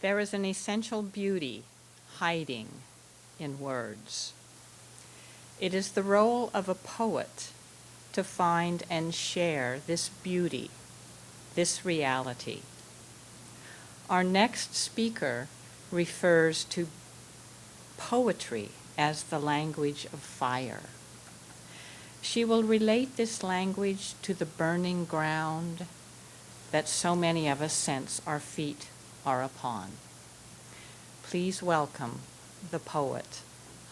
There is an essential beauty hiding in words. It is the role of a poet to find and share this beauty, this reality. Our next speaker refers to poetry as the language of fire. She will relate this language to the burning ground that so many of us sense our feet are upon. Please welcome the poet,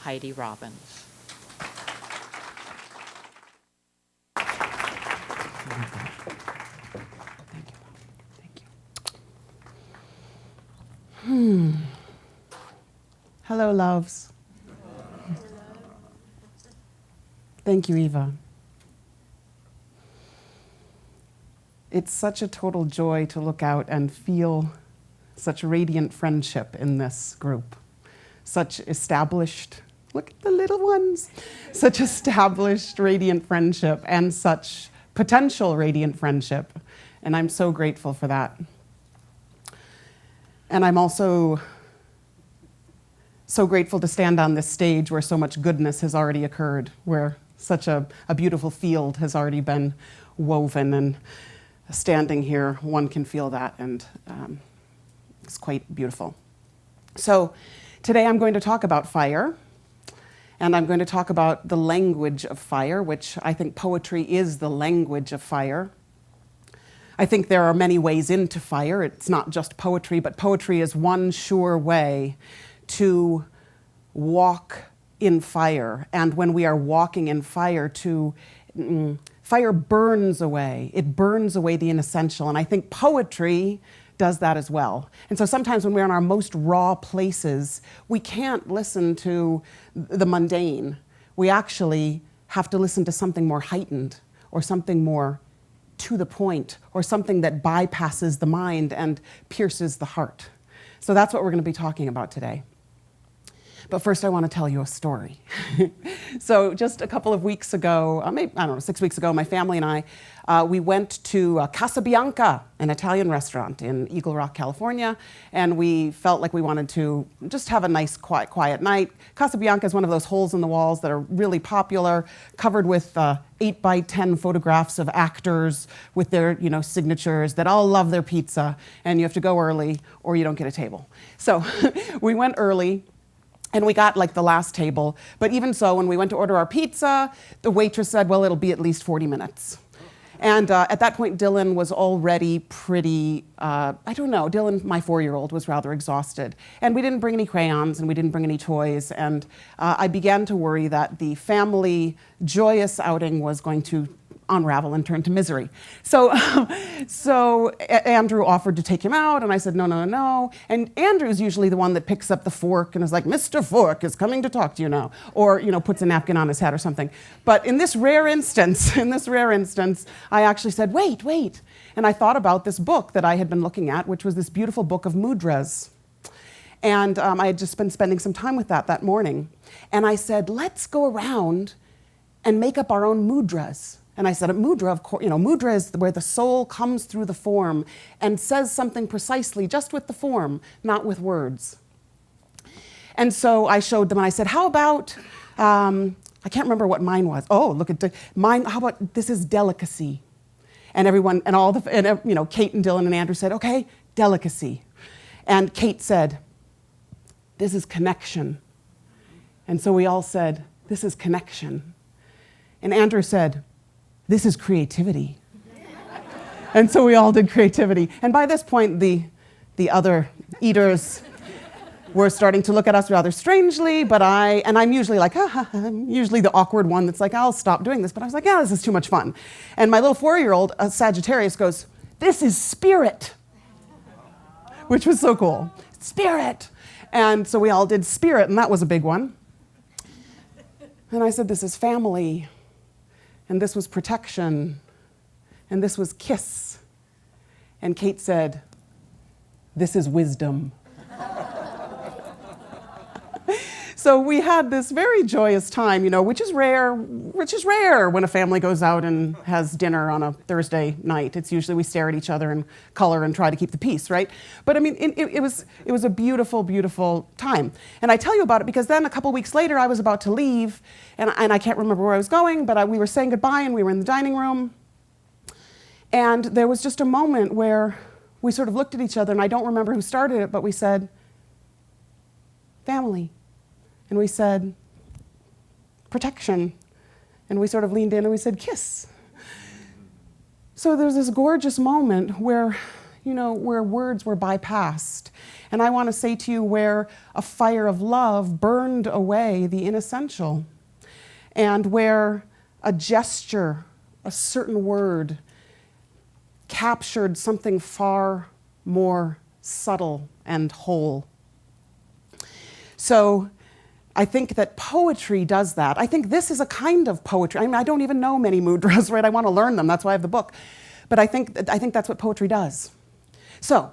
Heidi Robbins. Hello, loves. Thank you, Eva. It's such a total joy to look out and feel such radiant friendship in this group. Such established, look at the little ones, such established radiant friendship and such potential radiant friendship. And I'm so grateful for that. And I'm also so grateful to stand on this stage where so much goodness has already occurred, where such a beautiful field has already been woven, and standing here, one can feel that, and it's quite beautiful. So today I'm going to talk about fire, and I'm going to talk about the language of fire, which I think poetry is the language of fire. I think there are many ways into fire. It's not just poetry, but poetry is one sure way to walk in fire. And when we are walking in fire, fire burns away. It burns away the inessential. And I think poetry does that as well. And so sometimes when we're in our most raw places, we can't listen to the mundane. We actually have to listen to something more heightened, or something more to the point, or something that bypasses the mind and pierces the heart. So that's what we're going to be talking about today. But first I want to tell you a story. So just a couple of weeks ago, maybe, I don't know, 6 weeks ago, my family and I, we went to Casa Bianca, an Italian restaurant in Eagle Rock, California, and we felt like we wanted to just have a nice, quiet night. Casa Bianca is one of those holes in the walls that are really popular, covered with 8x10 photographs of actors with their, signatures that all love their pizza, and you have to go early or you don't get a table. So we went early. And we got like the last table. But even so, when we went to order our pizza, the waitress said, well, it'll be at least 40 minutes. And at that point, Dylan was already pretty, Dylan, my 4-year-old, was rather exhausted. And we didn't bring any crayons and we didn't bring any toys. And I began to worry that the family joyous outing was going to unravel and turn to misery. So Andrew offered to take him out, and I said, no. And Andrew's usually the one that picks up the fork and is like, Mr. Fork is coming to talk to you now, or, puts a napkin on his head or something. But in this rare instance, I actually said, wait. And I thought about this book that I had been looking at, which was this beautiful book of mudras. And I had just been spending some time with that morning. And I said, let's go around and make up our own mudras. And I said, a mudra, of course, mudra is where the soul comes through the form and says something precisely just with the form, not with words. And so I showed them and I said, how about, I can't remember what mine was. Oh, look at mine. How about this is delicacy? And everyone, and Kate and Dylan and Andrew said, okay, delicacy. And Kate said, this is connection. And so we all said, this is connection. And Andrew said, this is creativity. And so we all did creativity. And by this point, the other eaters were starting to look at us rather strangely, but I'm usually like, I'm usually the awkward one that's like, I'll stop doing this. But I was like, yeah, this is too much fun. And my little 4-year-old, Sagittarius, goes, this is spirit, which was so cool. Spirit. And so we all did spirit, and that was a big one. And I said, this is family. And this was protection, and this was kiss. And Kate said, this is wisdom. So we had this very joyous time, which is rare when a family goes out and has dinner on a Thursday night. It's usually we stare at each other and color and try to keep the peace, right? But I mean, it was a beautiful, beautiful time. And I tell you about it because then a couple weeks later, I was about to leave, and I can't remember where I was going, but we were saying goodbye, and we were in the dining room. And there was just a moment where we sort of looked at each other, and I don't remember who started it, but we said, family. And we said, protection. And we sort of leaned in and we said, kiss. So there's this gorgeous moment where, where words were bypassed. And I want to say to you where a fire of love burned away the inessential. And where a gesture, a certain word, captured something far more subtle and whole. So I think that poetry does that. I think this is a kind of poetry. I mean, I don't even know many mudras, right? I want to learn them. That's why I have the book. But I think that's what poetry does. So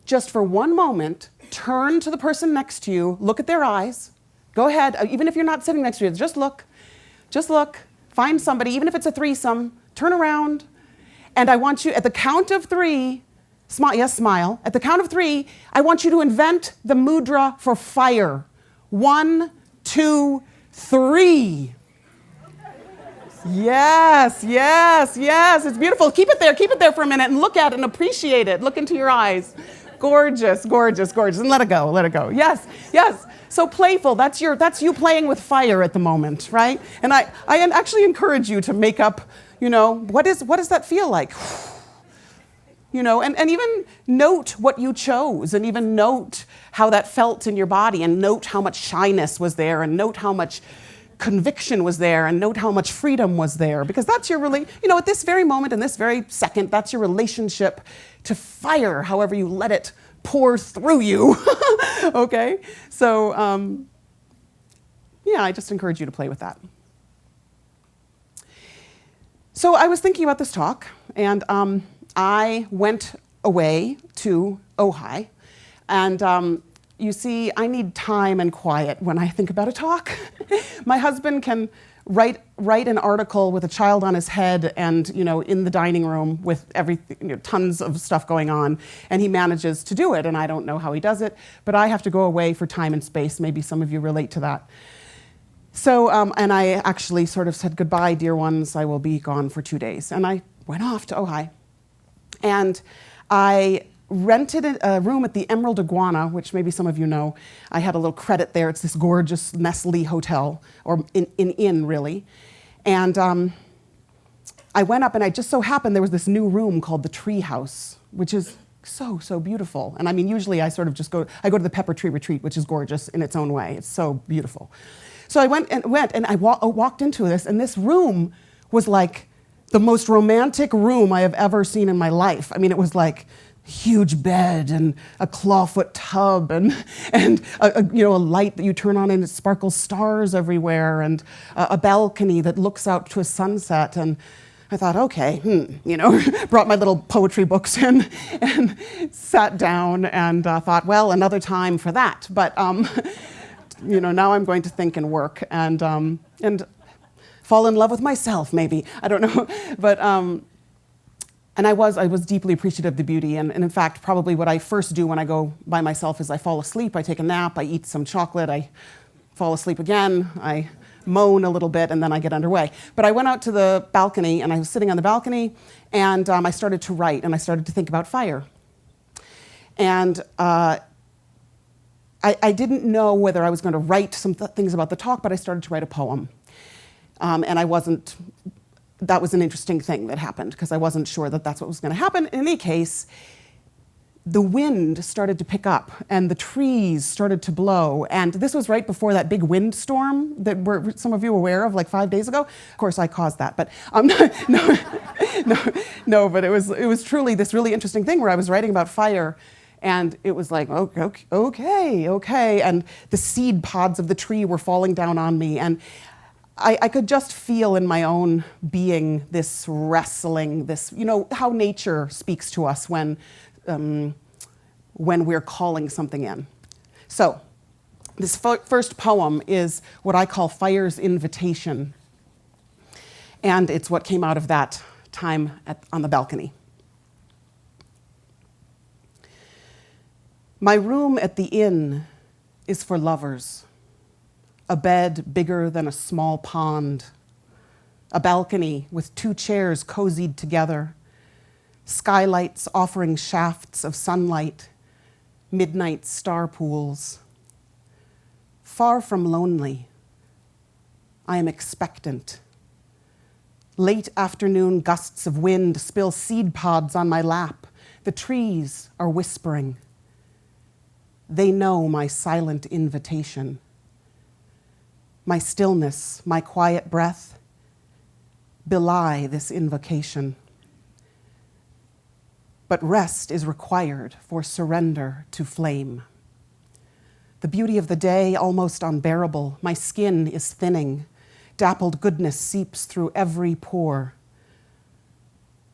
just for one moment, turn to the person next to you, look at their eyes. Go ahead, even if you're not sitting next to you, just look. Just look. Find somebody, even if it's a threesome, turn around. And I want you, at the count of 3, smile. At the count of 3, I want you to invent the mudra for fire. 1, 2, 3. Yes. It's beautiful. Keep it there for a minute and look at it and appreciate it. Look into your eyes. Gorgeous. And let it go. Yes. So playful. That's you playing with fire at the moment, right? And I actually encourage you to make up, what does that feel like? And even note what you chose, and even note how that felt in your body, and note how much shyness was there, and note how much conviction was there, and note how much freedom was there, because that's your at this very moment, in this very second, that's your relationship to fire, however you let it pour through you. Okay? So, I just encourage you to play with that. So I was thinking about this talk, and I went away to Ojai, and you see, I need time and quiet when I think about a talk. My husband can write an article with a child on his head and, in the dining room with everything, tons of stuff going on, and he manages to do it, and I don't know how he does it, but I have to go away for time and space. Maybe some of you relate to that. So, and I actually sort of said, goodbye, dear ones, I will be gone for 2 days. And I went off to Ojai. And I rented a room at the Emerald Iguana, which maybe some of you know. I had a little credit there. It's this gorgeous Nestle hotel, or inn, really. And I went up, and I just so happened there was this new room called the Tree House, which is so beautiful. And I mean, usually I sort of just go to the Pepper Tree Retreat, which is gorgeous in its own way. It's so beautiful. So I went and I walked into this, and this room was like the most romantic room I have ever seen in my life. I mean, it was like huge bed and a clawfoot tub and a light that you turn on and it sparkles stars everywhere, and a balcony that looks out to a sunset. And I thought, okay, brought my little poetry books in and sat down and thought, well, another time for that. But now I'm going to think and work and fall in love with myself, maybe. I don't know. But and I was deeply appreciative of the beauty. And in fact, probably what I first do when I go by myself is I fall asleep, I take a nap, I eat some chocolate, I fall asleep again, I moan a little bit, and then I get underway. But I went out to the balcony, and I was sitting on the balcony, and I started to write, and I started to think about fire. And I didn't know whether I was going to write some things about the talk, but I started to write a poem. And that was an interesting thing that happened, because I wasn't sure that that's what was going to happen. In any case, the wind started to pick up, and the trees started to blow. And this was right before that big windstorm that some of you were aware of, like 5 days ago. Of course, I caused that, but no. But it was truly this really interesting thing where I was writing about fire. And it was like, okay. And the seed pods of the tree were falling down on me. And I could just feel in my own being this wrestling, this, how nature speaks to us when we're calling something in. So This first poem is what I call Fire's Invitation. And it's what came out of that time on the balcony. My room at the inn is for lovers. A bed bigger than a small pond. A balcony with 2 chairs cozied together. Skylights offering shafts of sunlight. Midnight star pools. Far from lonely, I am expectant. Late afternoon gusts of wind spill seed pods on my lap. The trees are whispering. They know my silent invitation. My stillness, my quiet breath belie this invocation. But rest is required for surrender to flame. The beauty of the day almost unbearable. My skin is thinning. Dappled goodness seeps through every pore.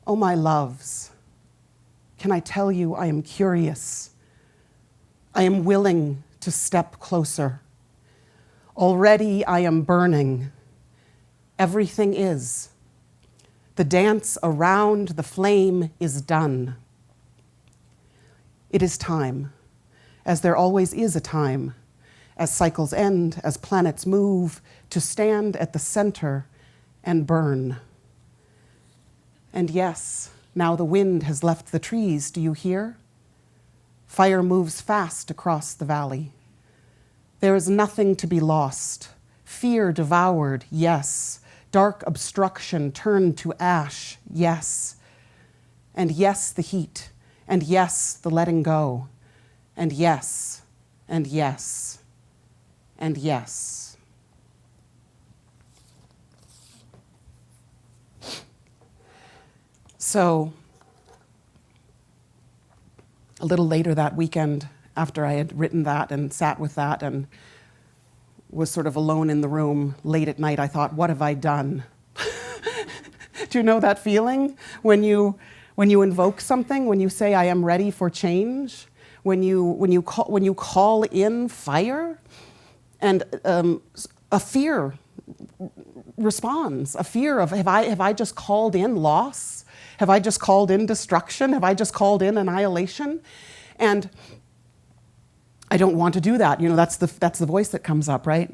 Oh, my loves, can I tell you I am curious? I am willing to step closer. Already I am burning. Everything is. The dance around the flame is done. It is time, as there always is a time, as cycles end, as planets move, to stand at the center and burn. And yes, now the wind has left the trees, do you hear? Fire moves fast across the valley. There is nothing to be lost. Fear devoured, yes. Dark obstruction turned to ash, yes. And yes, the heat, and yes, the letting go, and yes, and yes, and yes. So, a little later that weekend, after I had written that and sat with that and was sort of alone in the room late at night, I thought, what have I done? Do you know that feeling when you invoke something, when you say, I am ready for change, when you call in fire, and a fear responds, a fear of, have I just called in loss? Have I just called in destruction? Have I just called in annihilation? And I don't want to do that. You know, that's the voice that comes up, right?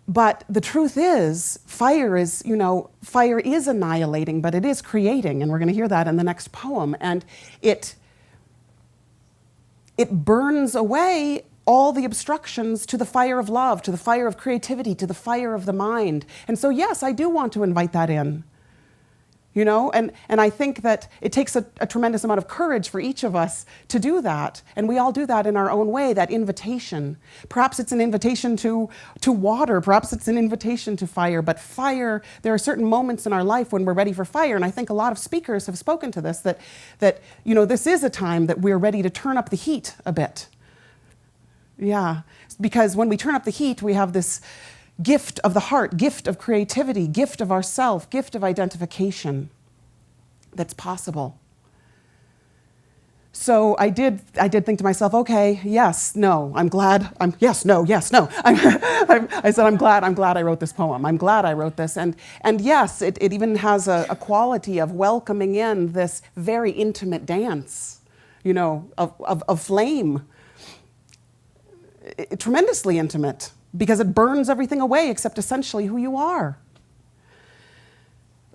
But the truth is, fire is annihilating, but it is creating, and we're going to hear that in the next poem. And it burns away all the obstructions to the fire of love, to the fire of creativity, to the fire of the mind. And so, yes, I do want to invite that in. You know, and I think that it takes a tremendous amount of courage for each of us to do that. And we all do that in our own way, that invitation. Perhaps it's an invitation to water, perhaps it's an invitation to fire. But fire, there are certain moments in our life when we're ready for fire. And I think a lot of speakers have spoken to this, that you know, this is a time that we're ready to turn up the heat a bit. Yeah, because when we turn up the heat, we have this gift of the heart, gift of creativity, gift of ourself, gift of identification that's possible. So I did think to myself, okay, yes, no, I'm glad, yes, no. I said, I'm glad I wrote this poem. I'm glad I wrote this. And yes, it even has a quality of welcoming in this very intimate dance, you know, of flame. Tremendously intimate, because it burns everything away except essentially who you are.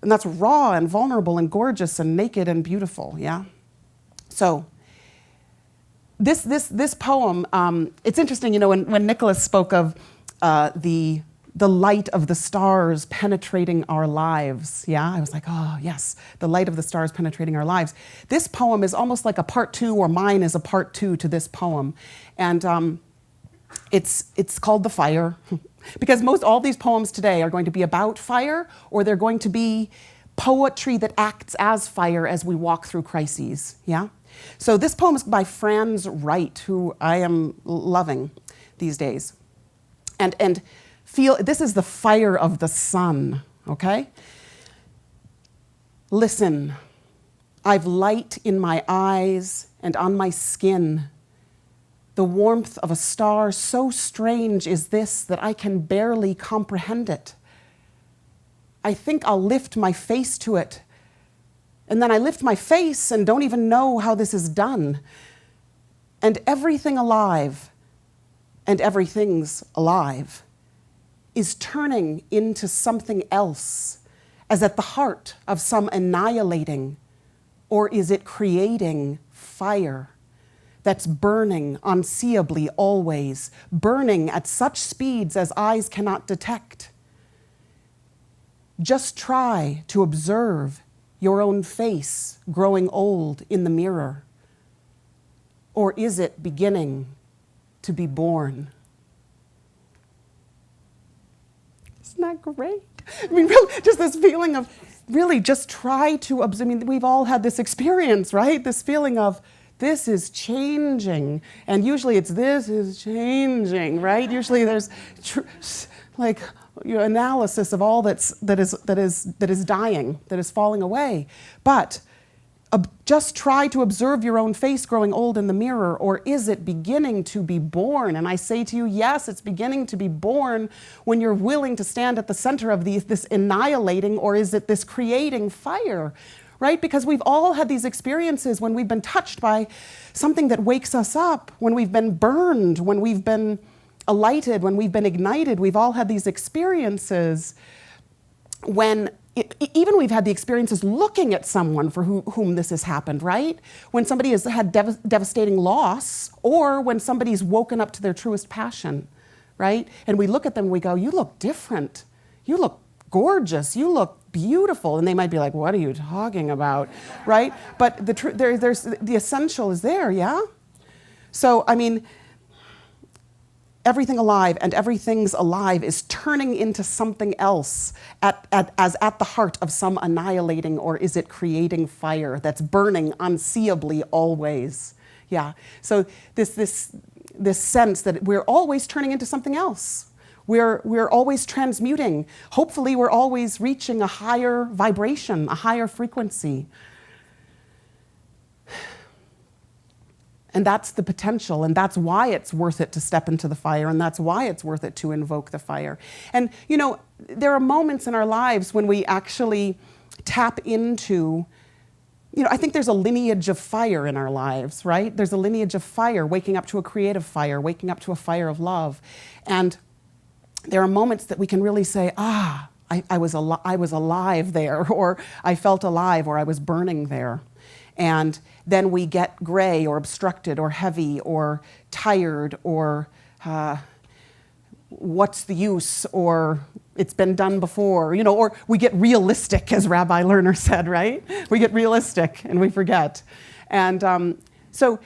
And that's raw and vulnerable and gorgeous and naked and beautiful, yeah? So this poem, it's interesting, you know, when Nicholas spoke of the light of the stars penetrating our lives, yeah? I was like, oh, yes, the light of the stars penetrating our lives. This poem is almost like a part 2, or mine is a part 2 to this poem. And it's called The Fire, because all these poems today are going to be about fire, or they're going to be poetry that acts as fire as we walk through crises, yeah? So this poem is by Franz Wright, who I am loving these days. And this is the fire of the sun, okay? Listen, I've light in my eyes and on my skin. the warmth of a star, so strange is this that I can barely comprehend it. I think I'll lift my face to it, and then I lift my face and don't even know how this is done. And everything alive, and everything's alive, is turning into something else, as at the heart of some annihilating, or is it creating fire that's burning unseeably always, burning at such speeds as eyes cannot detect? Just try to observe your own face growing old in the mirror. Or is it beginning to be born? Isn't that great? I mean, really, just this feeling of really just try to observe. I mean, we've all had this experience, right? This feeling of this is changing. And usually it's this is changing, right? Usually there's like analysis of all that is dying, that is falling away. But just try to observe your own face growing old in the mirror, or is it beginning to be born? And I say to you, yes, it's beginning to be born when you're willing to stand at the center of this annihilating, or is it this creating fire, right? Because we've all had these experiences when we've been touched by something that wakes us up, when we've been burned, when we've been alighted, when we've been ignited. We've all had these experiences when even we've had the experiences looking at someone for whom this has happened, right? When somebody has had devastating loss, or when somebody's woken up to their truest passion, right? And we look at them and we go, you look different. You look gorgeous. You look beautiful. And they might be like, what are you talking about, right? But there's the essential is there, yeah? So, I mean, everything alive and everything's alive is turning into something else as at the heart of some annihilating, or is it creating fire that's burning unseeably always? Yeah. So this sense that we're always turning into something else. We're always transmuting. Hopefully we're always reaching a higher vibration, a higher frequency. And that's the potential, and that's why it's worth it to step into the fire, and that's why it's worth it to invoke the fire. And, you know, there are moments in our lives when we actually tap into, you know, I think there's a lineage of fire in our lives, right? There's a lineage of fire, waking up to a creative fire, waking up to a fire of love. And there are moments that we can really say, I was alive there, or I felt alive, or I was burning there. And then we get gray or obstructed or heavy or tired or what's the use, or it's been done before, you know, or we get realistic, as Rabbi Lerner said, right? We get realistic and we forget. And so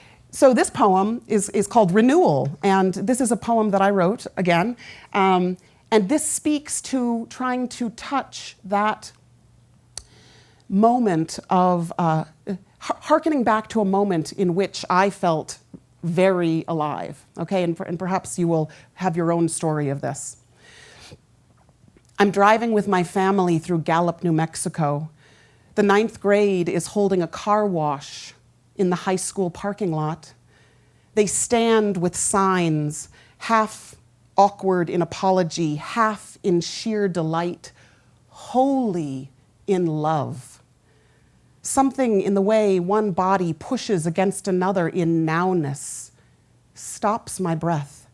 this poem is called Renewal, and this is a poem that I wrote, again, and this speaks to trying to touch that moment of hearkening back to a moment in which I felt very alive, okay? And perhaps you will have your own story of this. I'm driving with my family through Gallup, New Mexico. The 9th grade is holding a car wash in the high school parking lot. They stand with signs, half awkward in apology, half in sheer delight, wholly in love. Something in the way one body pushes against another in nowness stops my breath,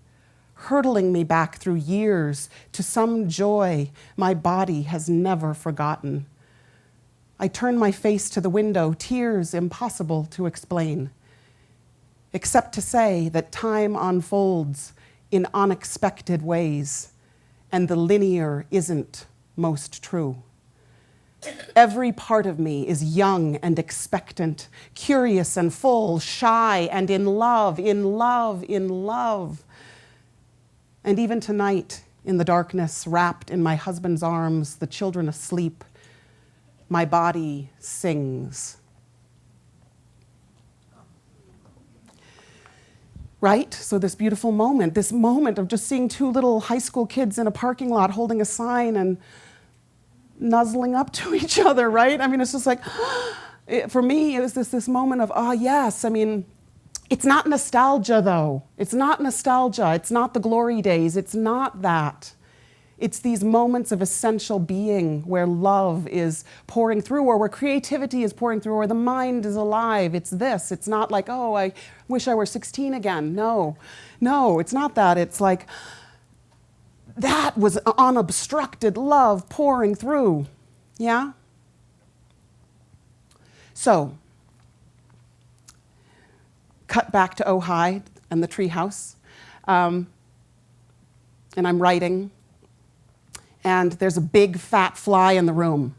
hurtling me back through years to some joy my body has never forgotten. I turn my face to the window, tears impossible to explain, except to say that time unfolds in unexpected ways, and the linear isn't most true. Every part of me is young and expectant, curious and full, shy and in love, in love, in love. And even tonight, in the darkness, wrapped in my husband's arms, the children asleep, my body sings. Right? So this beautiful moment, this moment of just seeing two little high school kids in a parking lot holding a sign and nuzzling up to each other, right? I mean, it's just like, for me, it was this moment of, yes. I mean, It's not nostalgia, though. It's not nostalgia. It's not the glory days. It's not that. It's these moments of essential being where love is pouring through, or where creativity is pouring through, or the mind is alive. It's this. It's not like, oh, I wish I were 16 again. No, it's not that. It's like, that was unobstructed love pouring through. Yeah? So, cut back to Ojai and the treehouse. And I'm writing. And there's a big fat fly in the room.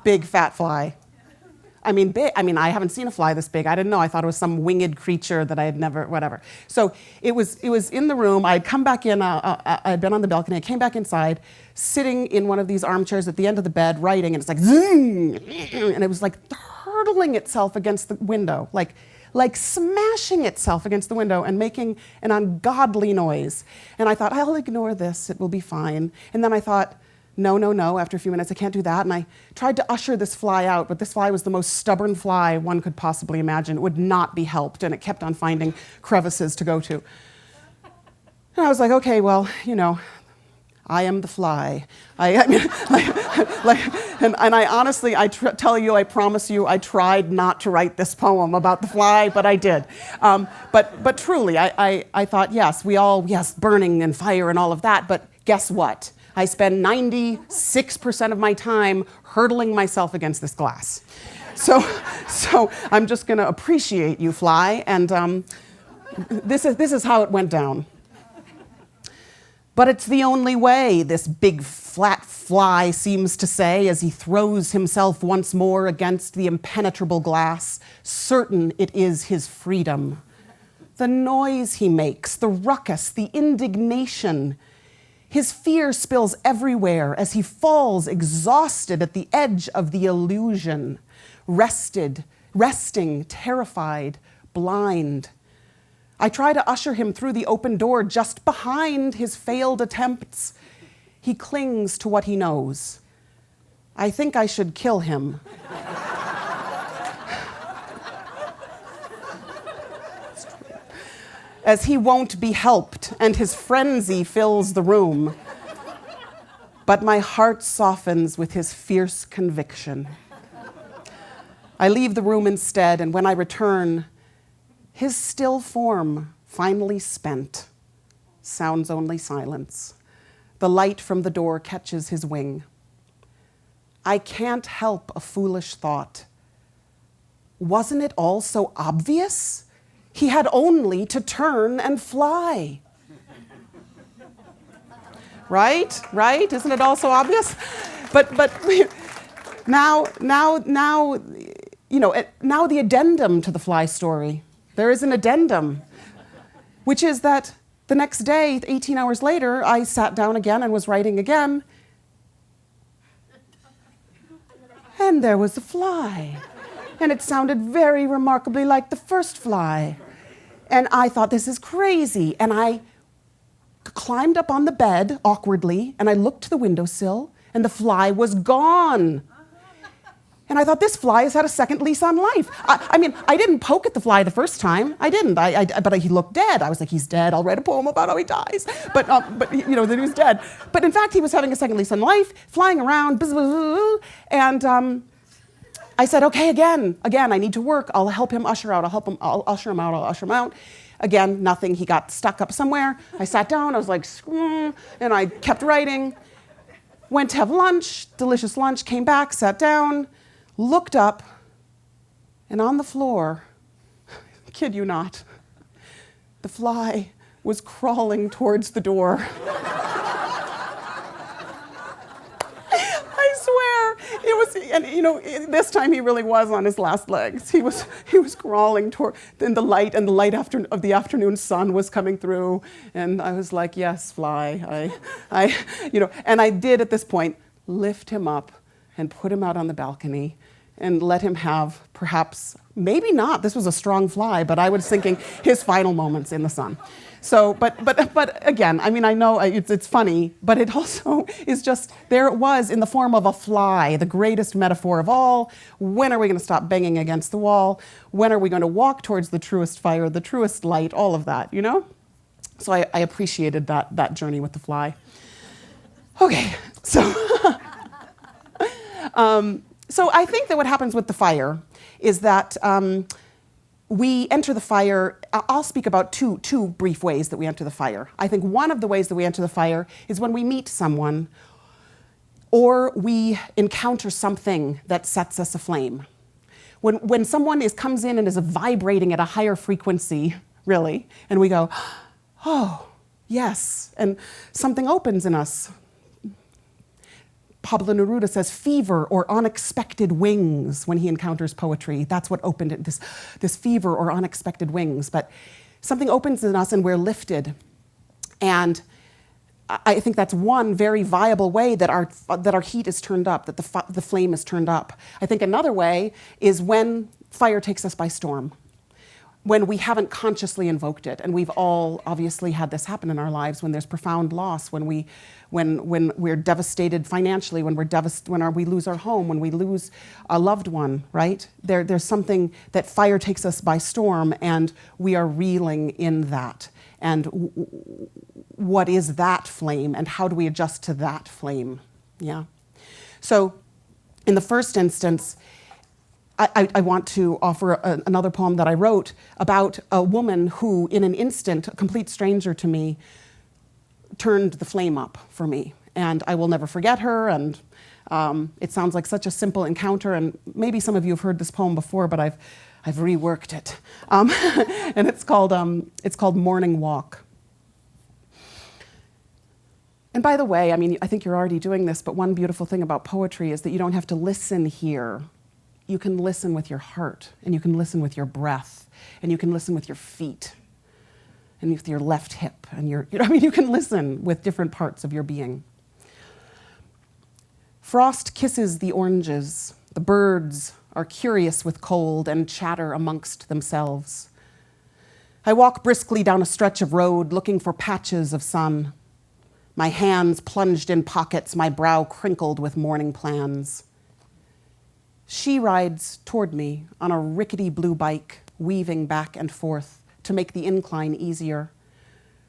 Big fat fly. I mean, I haven't seen a fly this big. I didn't know. I thought it was some winged creature that I had never, whatever. So it was in the room. I had come back in. I had been on the balcony. I came back inside, sitting in one of these armchairs at the end of the bed, writing, and it's like, zing, and it was like hurtling itself against the window, like smashing itself against the window and making an ungodly noise. And I thought, I'll ignore this. It will be fine. And then I thought, no, after a few minutes, I can't do that. And I tried to usher this fly out, but this fly was the most stubborn fly one could possibly imagine. It would not be helped, and it kept on finding crevices to go to. And I was like, okay, well, I am the fly. I honestly, tell you, I promise you, I tried not to write this poem about the fly, but I did. But truly, I thought, yes, burning and fire and all of that, but guess what? I spend 96% of my time hurtling myself against this glass. So I'm just going to appreciate you, fly, and this is how it went down. But it's the only way, this big flat fly seems to say as he throws himself once more against the impenetrable glass, certain it is his freedom. The noise he makes, the ruckus, the indignation. His fear spills everywhere as he falls exhausted at the edge of the illusion, resting, terrified, blind. I try to usher him through the open door just behind his failed attempts. He clings to what he knows. I think I should kill him. As he won't be helped and his frenzy fills the room. But my heart softens with his fierce conviction. I leave the room instead, and when I return, his still form, finally spent, sounds only silence. The light from the door catches his wing. I can't help a foolish thought. Wasn't it all so obvious? He had only to turn and fly. Right? Isn't it all so obvious? But now the addendum to the fly story. There is an addendum, which is that the next day, 18 hours later, I sat down again and was writing again. And there was a fly. And it sounded very remarkably like the first fly. And I thought, this is crazy. And I climbed up on the bed awkwardly, and I looked to the windowsill, and the fly was gone. And I thought, this fly has had a second lease on life. I didn't poke at the fly the first time. I didn't. But he looked dead. I was like, he's dead. I'll write a poem about how he dies. But that he was dead. But in fact, he was having a second lease on life, flying around, and I said, okay, again, I need to work. I'll help him usher out. I'll usher him out. Again, nothing. He got stuck up somewhere. I sat down. I was like, and I kept writing. Went to have lunch, delicious lunch, came back, sat down, looked up, and on the floor, kid you not, the fly was crawling towards the door. I swear, it was, and this time he really was on his last legs. He was crawling toward, and the light of the afternoon sun was coming through, and I was like, yes, fly, and I did at this point lift him up and put him out on the balcony and let him have perhaps, maybe not, this was a strong fly, but I was thinking his final moments in the sun. So, but again, I mean, I know it's funny, but it also is just, there it was in the form of a fly, the greatest metaphor of all. When are we going to stop banging against the wall? When are we going to walk towards the truest fire, the truest light, all of that, you know? So I appreciated that journey with the fly. Okay, so, so I think that what happens with the fire is that we enter the fire. I'll speak about two brief ways that we enter the fire. I think one of the ways that we enter the fire is when we meet someone or we encounter something that sets us aflame. When someone comes in and is vibrating at a higher frequency, really, and we go, oh, yes, and something opens in us. Pablo Neruda says fever or unexpected wings when he encounters poetry. That's what opened it, this fever or unexpected wings. But something opens in us and we're lifted. And I think that's one very viable way that our heat is turned up, that the flame is turned up. I think another way is when fire takes us by storm, when we haven't consciously invoked it. And we've all obviously had this happen in our lives, when there's profound loss, when we're devastated financially, when we lose our home, when we lose a loved one, right? There's something that fire takes us by storm, and we are reeling in that. And what is that flame, and how do we adjust to that flame? Yeah. So in the first instance, I want to offer another poem that I wrote about a woman who, in an instant, a complete stranger to me, turned the flame up for me. And I will never forget her, and it sounds like such a simple encounter, and maybe some of you have heard this poem before, but I've reworked it. And it's called Morning Walk. And by the way, I mean, I think you're already doing this, but one beautiful thing about poetry is that you don't have to listen here. You can listen with your heart, and you can listen with your breath, and you can listen with your feet, and with your left hip, and you can listen with different parts of your being. Frost kisses the oranges. The birds are curious with cold and chatter amongst themselves. I walk briskly down a stretch of road looking for patches of sun. My hands plunged in pockets, my brow crinkled with morning plans. She rides toward me on a rickety blue bike, weaving back and forth to make the incline easier.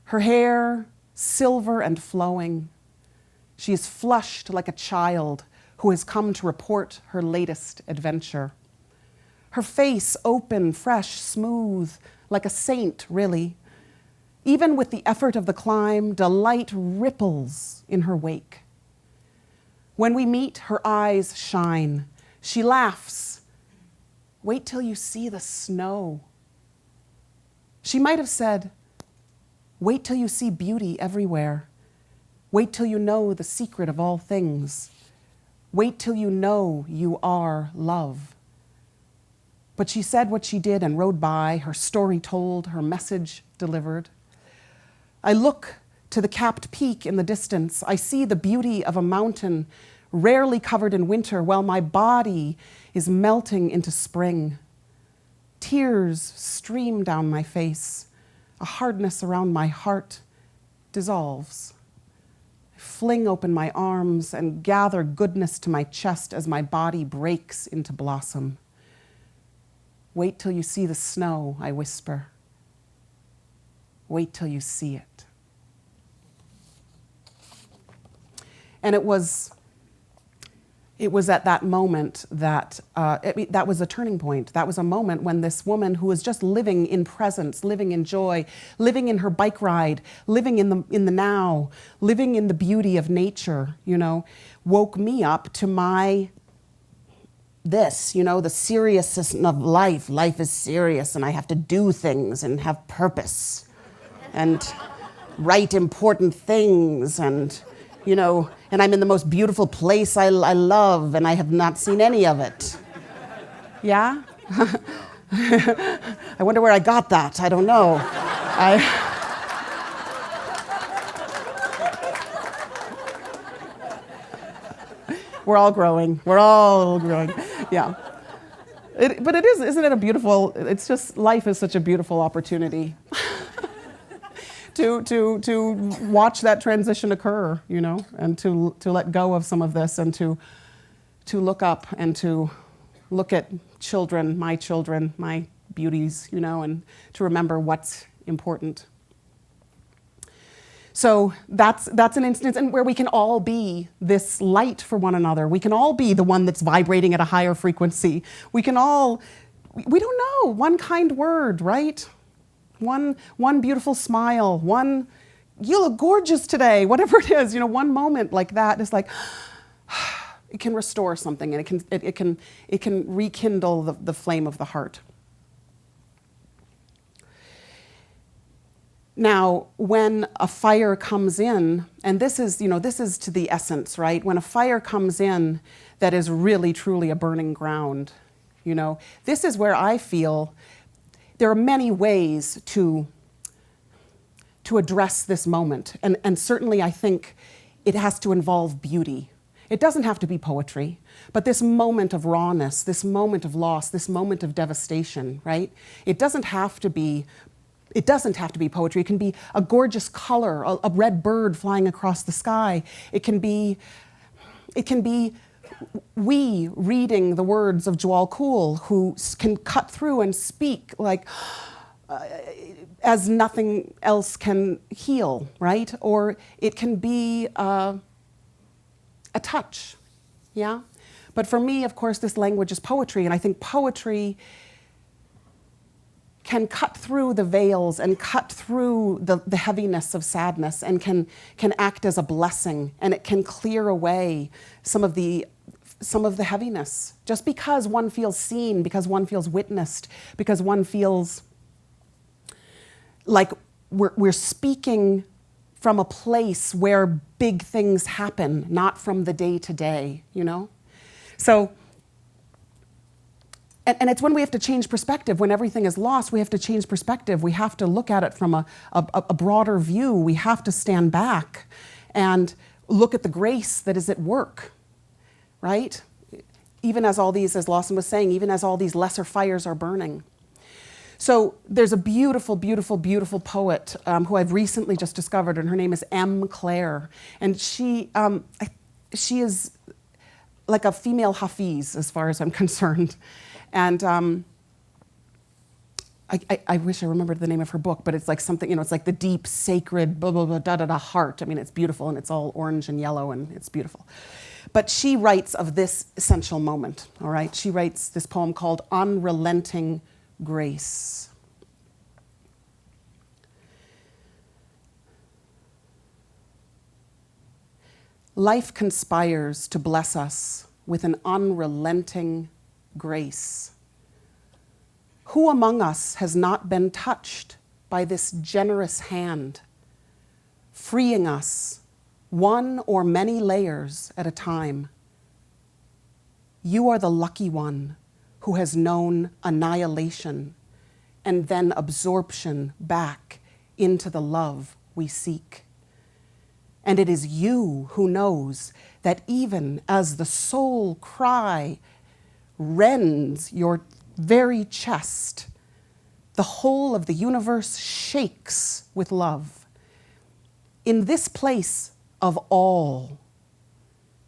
Her hair silver and flowing. She is flushed like a child who has come to report her latest adventure. Her face open, fresh, smooth, like a saint, really. Even with the effort of the climb, delight ripples in her wake. When we meet, her eyes shine. She laughs. Wait till you see the snow. She might have said, wait till you see beauty everywhere. Wait till you know the secret of all things. Wait till you know you are love. But she said what she did and rode by, her story told, her message delivered. I look to the capped peak in the distance. I see the beauty of a mountain rarely covered in winter, while my body is melting into spring. Tears stream down my face. A hardness around my heart dissolves. I fling open my arms and gather goodness to my chest as my body breaks into blossom. Wait till you see the snow, I whisper. Wait till you see it. And it was at that moment that, that was a turning point. That was a moment when this woman who was just living in presence, living in joy, living in her bike ride, living in the now, living in the beauty of nature, woke me up to the seriousness of life. Life is serious, and I have to do things and have purpose and write important things and I'm in the most beautiful place I love, and I have not seen any of it. Yeah? I wonder where I got that. I don't know. We're all growing. Yeah. But isn't it a beautiful, it's just, life is such a beautiful opportunity. to watch that transition occur, you know, and to let go of some of this, and to look up and to look at children, my beauties, you know, and to remember what's important. So that's an instance and where we can all be this light for one another. We can all be the one that's vibrating at a higher frequency. We can all, we don't know, one kind word, right? One beautiful smile, one, you look gorgeous today, whatever it is, you know, one moment like that is like, it can restore something, and it can rekindle the flame of the heart. Now, when a fire comes in, and this is to the essence, right? When a fire comes in that is really, truly a burning ground, you know, this is where I feel there are many ways to address this moment. And certainly I think it has to involve beauty. It doesn't have to be poetry, but this moment of rawness, this moment of loss, this moment of devastation, right? It doesn't have to be poetry. It can be a gorgeous color, a red bird flying across the sky. It can be we reading the words of Djwal Khul, who can cut through and speak like as nothing else can heal, right? Or it can be a touch, yeah? But for me, of course, this language is poetry, and I think poetry can cut through the veils and cut through the heaviness of sadness, and can act as a blessing, and it can clear away some of the heaviness. Just because one feels seen, because one feels witnessed, because one feels like we're speaking from a place where big things happen, not from the day to day, you know? So, and it's when we have to change perspective. When everything is lost, we have to change perspective. We have to look at it from a broader view. We have to stand back and look at the grace that is at work, right? Even as all these, as Lawson was saying, even as all these lesser fires are burning. So there's a beautiful, beautiful, beautiful poet who I've recently just discovered, and her name is M. Claire. And she is like a female Hafiz, as far as I'm concerned. And I wish I remembered the name of her book, but it's like something, you know, it's like the deep, sacred, blah, blah, blah, da, da, da, heart. I mean, it's beautiful, and it's all orange and yellow, and it's beautiful. But she writes of this essential moment, all right? She writes this poem called Unrelenting Grace. Life conspires to bless us with an unrelenting grace. Who among us has not been touched by this generous hand, freeing us one or many layers at a time? You are the lucky one who has known annihilation and then absorption back into the love we seek. And it is you who knows that even as the soul cry rends your very chest, the whole of the universe shakes with love. In this place of all,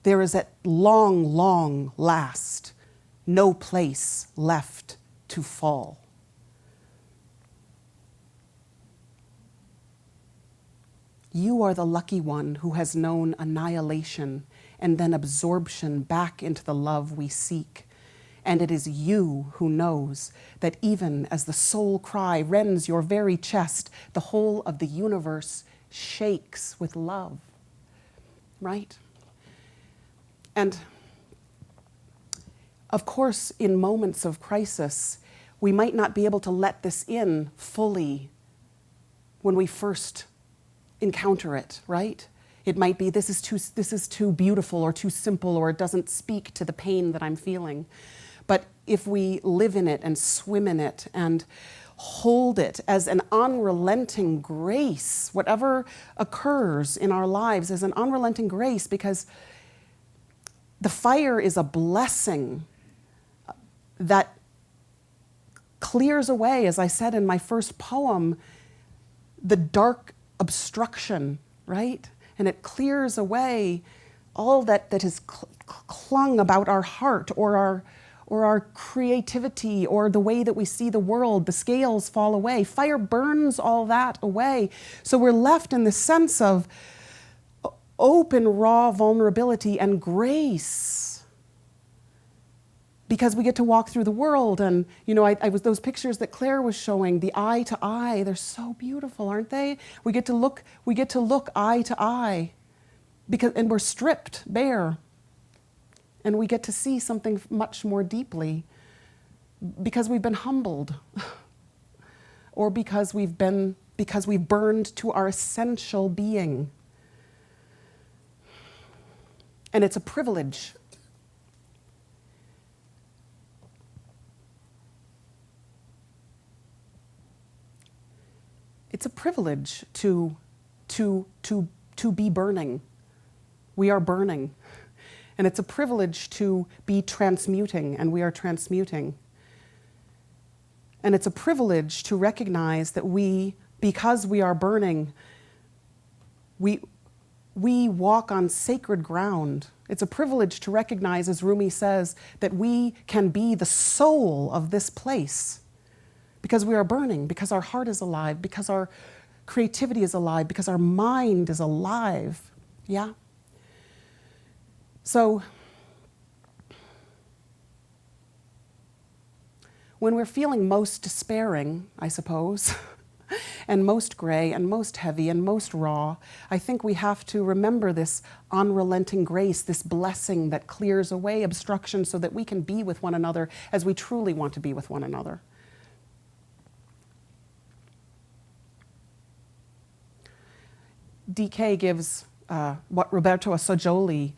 there is at long, long last no place left to fall. You are the lucky one who has known annihilation and then absorption back into the love we seek. And it is you who knows that even as the soul cry rends your very chest, the whole of the universe shakes with love, right? And of course, in moments of crisis, we might not be able to let this in fully when we first encounter it, right? It might be, this is too beautiful or too simple, or it doesn't speak to the pain that I'm feeling. But if we live in it and swim in it and hold it as an unrelenting grace, whatever occurs in our lives is an unrelenting grace, because the fire is a blessing that clears away, as I said in my first poem, the dark obstruction, right? And it clears away all that has clung about our heart or our creativity or the way that we see the world. The scales fall away. Fire burns all that away. So we're left in the sense of open, raw vulnerability and grace, because we get to walk through the world. And, I was, those pictures that Claire was showing, the eye to eye, they're so beautiful, aren't they? We get to look eye to eye, and we're stripped bare. And we get to see something much more deeply because we've been humbled or because we've burned to our essential being. And it's a privilege. It's a privilege to be burning. We are burning. And it's a privilege to be transmuting, and we are transmuting. And it's a privilege to recognize that because we are burning, we walk on sacred ground. It's a privilege to recognize, as Rumi says, that we can be the soul of this place because we are burning, because our heart is alive, because our creativity is alive, because our mind is alive. Yeah? So, when we're feeling most despairing, I suppose, and most gray, and most heavy, and most raw, I think we have to remember this unrelenting grace, this blessing that clears away obstruction so that we can be with one another as we truly want to be with one another. DK gives what Roberto Assagioli,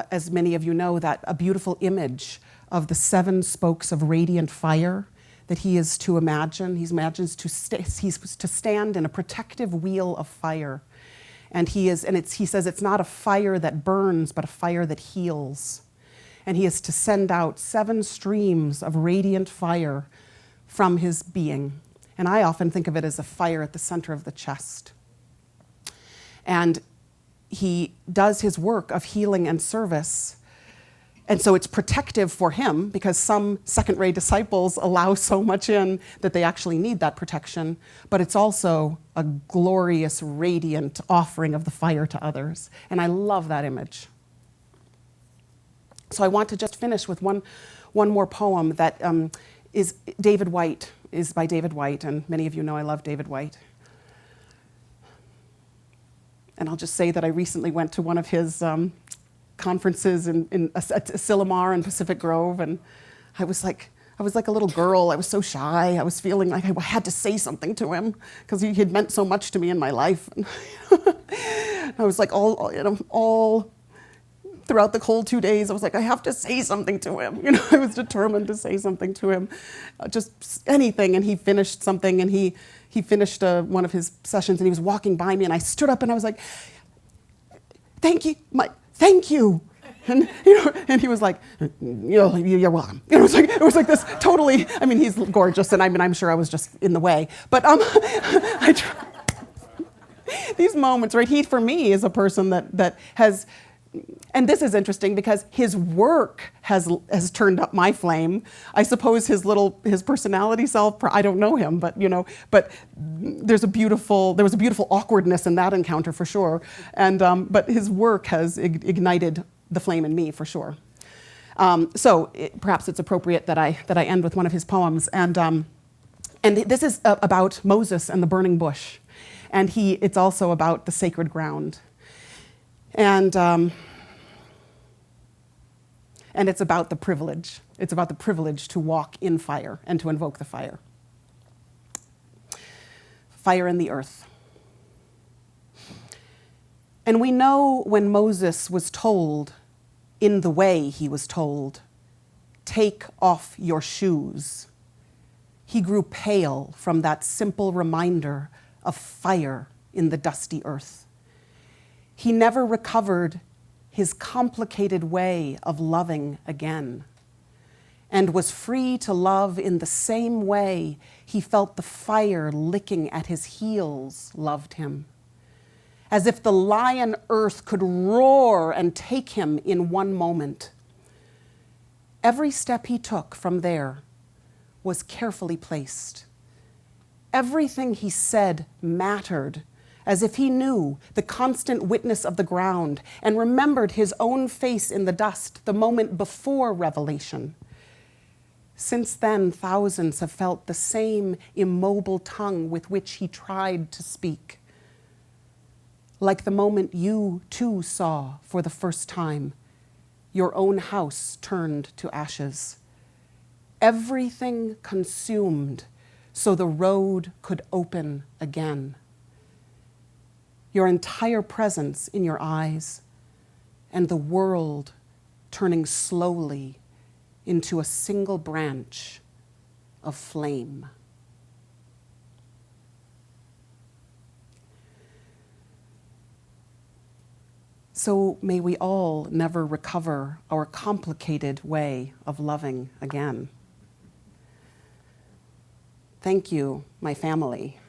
as many of you know, that a beautiful image of the 7 spokes of radiant fire that he is to imagine. He imagines he's to stand in a protective wheel of fire. And he says it's not a fire that burns, but a fire that heals. And he is to send out 7 streams of radiant fire from his being. And I often think of it as a fire at the center of the chest. And he does his work of healing and service. And so it's protective for him because some second-rate disciples allow so much in that they actually need that protection. But it's also a glorious, radiant offering of the fire to others. And I love that image. So I want to just finish with one more poem that is by David Whyte. And many of you know I love David Whyte. And I'll just say that I recently went to one of his conferences at Silomar in Pacific Grove, and I was like a little girl. I was so shy. I was feeling like I had to say something to him because he had meant so much to me in my life. And I was like all throughout the whole 2 days. I was like, I have to say something to him. I was determined to say something to him, just anything. And he finished something, and he finished one of his sessions, and he was walking by me, and I stood up, and I was like, thank you. And, and he was like, you're welcome. It was like this totally, he's gorgeous, and I'm sure I was just in the way. But these moments, right, he, for me, is a person that has, and this is interesting because his work has turned up my flame. I suppose his personality self, I don't know him, but there was a beautiful awkwardness in that encounter for sure. And but his work has ignited the flame in me for sure. Perhaps it's appropriate that I end with one of his poems. And this is about Moses and the burning bush, and it's also about the sacred ground. And it's about the privilege. It's about the privilege to walk in fire and to invoke the fire. Fire in the earth. And we know when Moses was told, in the way he was told, take off your shoes, he grew pale from that simple reminder of fire in the dusty earth. He never recovered his complicated way of loving again, and was free to love in the same way he felt the fire licking at his heels loved him. as if the lion earth could roar and take him in one moment. Every step he took from there was carefully placed. Everything he said mattered, as if he knew the constant witness of the ground and remembered his own face in the dust the moment before revelation. Since then, thousands have felt the same immobile tongue with which he tried to speak. Like the moment you too saw for the first time, your own house turned to ashes. Everything consumed so the road could open again. Your entire presence in your eyes, and the world turning slowly into a single branch of flame. So may we all never recover our complicated way of loving again. Thank you, my family.